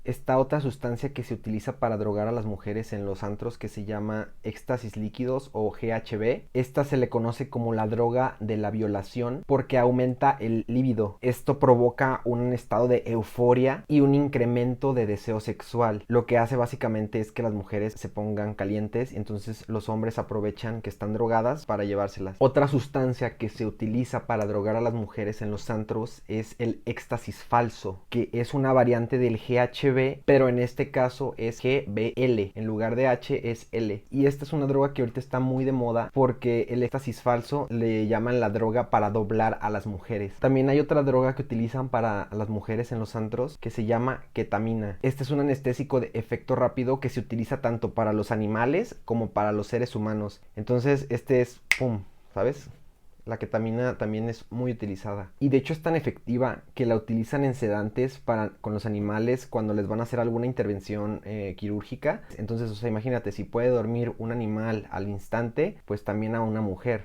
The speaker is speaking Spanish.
está otra sustancia que se utiliza para drogar a las mujeres en los antros que se llama éxtasis líquidos o GHB. Esta se le conoce como la droga de la violación porque aumenta el líbido. Esto provoca un estado de euforia y un incremento de deseo sexual. Lo que hace básicamente es que las mujeres se pongan calientes y entonces los hombres aprovechan que están drogadas para llevárselas. Otra sustancia que se utiliza para drogar a las mujeres en los antros es el éxtasis falso, que es una variante del GHB, pero en este caso es GBL, en lugar de H es L. Y esta es una droga que ahorita está muy de moda porque el éxtasis falso le llaman la droga para doblar a las mujeres. También hay otra droga que utilizan para las mujeres en los antros que se llama ketamina. Este es un anestésico de efecto rápido que se utiliza tanto para los animales como para los seres humanos. Entonces este es, ¡pum!, ¿sabes? La ketamina también es muy utilizada. Y de hecho es tan efectiva que la utilizan en sedantes con los animales cuando les van a hacer alguna intervención quirúrgica. Entonces, o sea, imagínate, si puede dormir un animal al instante, pues también a una mujer.